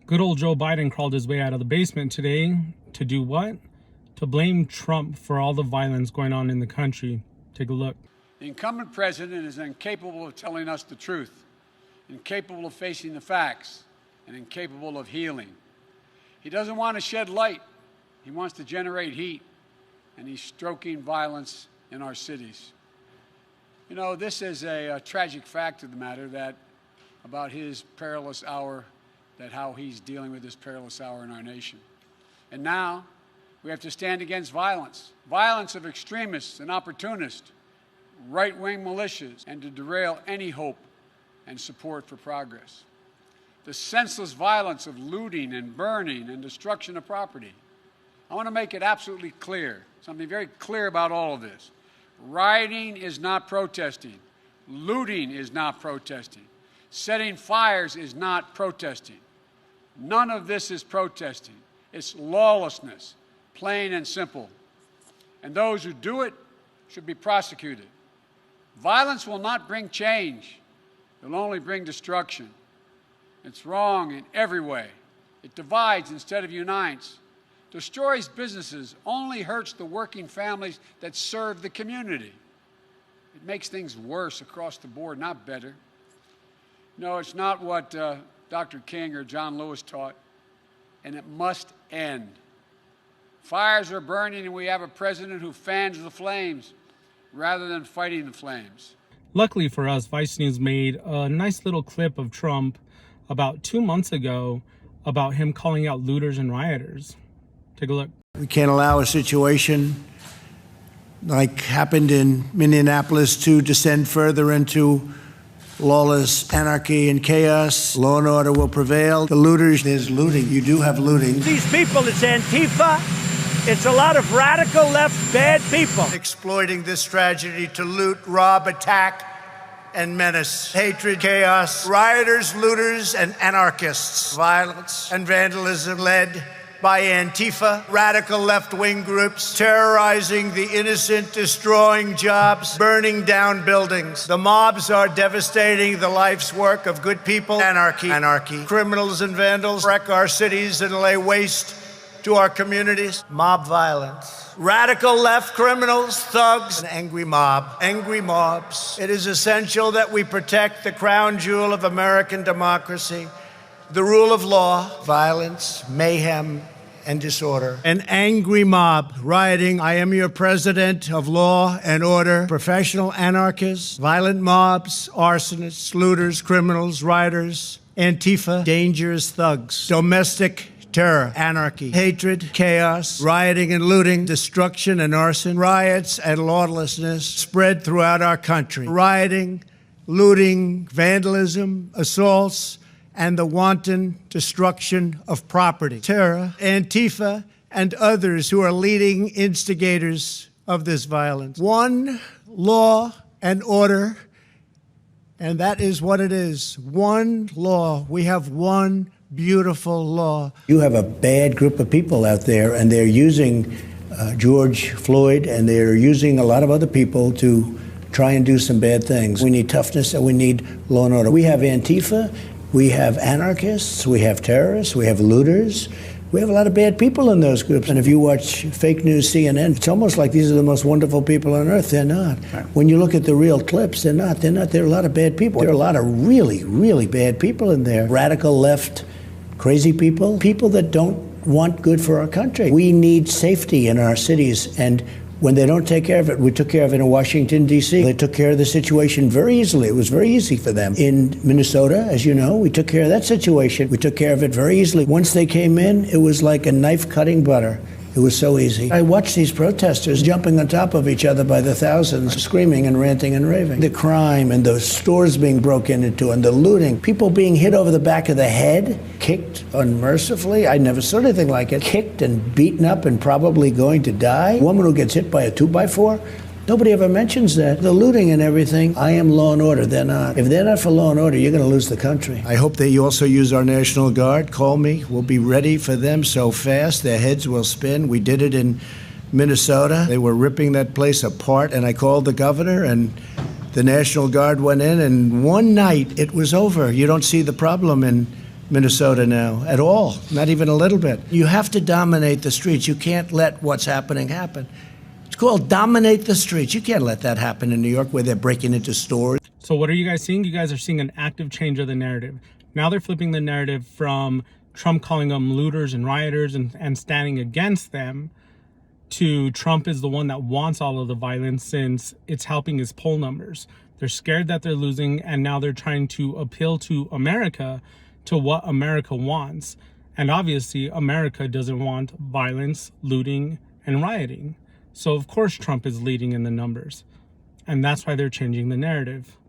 Good old Joe Biden crawled his way out of the basement today to do what? To blame Trump for all the violence going on in the country. Take a look. The incumbent president is incapable of telling us the truth, incapable of facing the facts, and incapable of healing. He doesn't want to shed light. He wants to generate heat, and he's stoking violence in our cities. You know, this is a tragic fact of the matter about his perilous hour, how he's dealing with this perilous hour in our nation. And now we have to stand against violence of extremists and opportunists, right-wing militias, and to derail any hope and support for progress. The senseless violence of looting and burning and destruction of property. I want to make it absolutely clear, something very clear about all of this. Rioting is not protesting. Looting is not protesting. Setting fires is not protesting. None of this is protesting. It's lawlessness, plain and simple. And those who do it should be prosecuted. Violence will not bring change. It will only bring destruction. It's wrong in every way. It divides instead of unites. Destroys businesses, only hurts the working families that serve the community. It makes things worse across the board, not better. No, it's not what Dr. King or John Lewis taught, and it must end. Fires are burning, and we have a president who fans the flames rather than fighting the flames. Luckily for us, Vice News made a nice little clip of Trump about 2 months ago about him calling out looters and rioters. Take a look. We can't allow a situation like happened in Minneapolis to descend further into lawless anarchy and chaos. Law and order will prevail. The looters, there's looting. You do have looting. These people, it's Antifa. It's a lot of radical left bad people. Exploiting this tragedy to loot, rob, attack, and menace. Hatred, chaos, rioters, looters, and anarchists. Violence and vandalism led by Antifa, radical left-wing groups, terrorizing the innocent, destroying jobs, burning down buildings. The mobs are devastating the life's work of good people. Anarchy. Criminals and vandals wreck our cities and lay waste to our communities. Mob violence. Radical left criminals, thugs, an angry mob. Angry mobs. It is essential that we protect the crown jewel of American democracy, the rule of law. Violence, mayhem, and disorder. An angry mob rioting. I am your president of law and order. Professional anarchists, violent mobs, arsonists, looters, criminals, rioters, Antifa, dangerous thugs, domestic terror, anarchy, hatred, chaos, rioting and looting, destruction and arson, riots and lawlessness spread throughout our country. Rioting, looting, vandalism, assaults, and the wanton destruction of property. Terror, Antifa, and others who are leading instigators of this violence. One law and order, and that is what it is. One law. We have one beautiful law. You have a bad group of people out there, and they're using George Floyd, and they're using a lot of other people to try and do some bad things. We need toughness, and we need law and order. We have Antifa. We have anarchists, we have terrorists, we have looters. We have a lot of bad people in those groups. And if you watch fake news CNN, it's almost like these are the most wonderful people on earth. They're not. Right. When you look at the real clips, they're not. There are a lot of bad people. There are a lot of really, really bad people in there. Radical left, crazy people, people that don't want good for our country. We need safety in our cities, and when they don't take care of it, we took care of it in Washington, D.C. They took care of the situation very easily. It was very easy for them. In Minnesota, as you know, we took care of that situation. We took care of it very easily. Once they came in, it was like a knife cutting butter. It was so easy. I watched these protesters jumping on top of each other by the thousands, screaming and ranting and raving. The crime and the stores being broken into and the looting, people being hit over the back of the head, kicked unmercifully. I never saw anything like it. Kicked and beaten up and probably going to die. A woman who gets hit by a 2x4. Nobody ever mentions that. The looting and everything. I am law and order. They're not. If they're not for law and order, you're going to lose the country. I hope that you also use our National Guard. Call me. We'll be ready for them so fast their heads will spin. We did it in Minnesota. They were ripping that place apart, and I called the governor, and the National Guard went in, and one night it was over. You don't see the problem in Minnesota now at all, not even a little bit. You have to dominate the streets. You can't let what's happening happen. It's called dominate the streets. You can't let that happen in New York where they're breaking into stores. So what are you guys seeing? You guys are seeing an active change of the narrative. Now they're flipping the narrative from Trump calling them looters and rioters and standing against them to Trump is the one that wants all of the violence since it's helping his poll numbers. They're scared that they're losing, and now they're trying to appeal to America, to what America wants. And obviously, America doesn't want violence, looting, and rioting. So of course Trump is leading in the numbers. And that's why they're changing the narrative.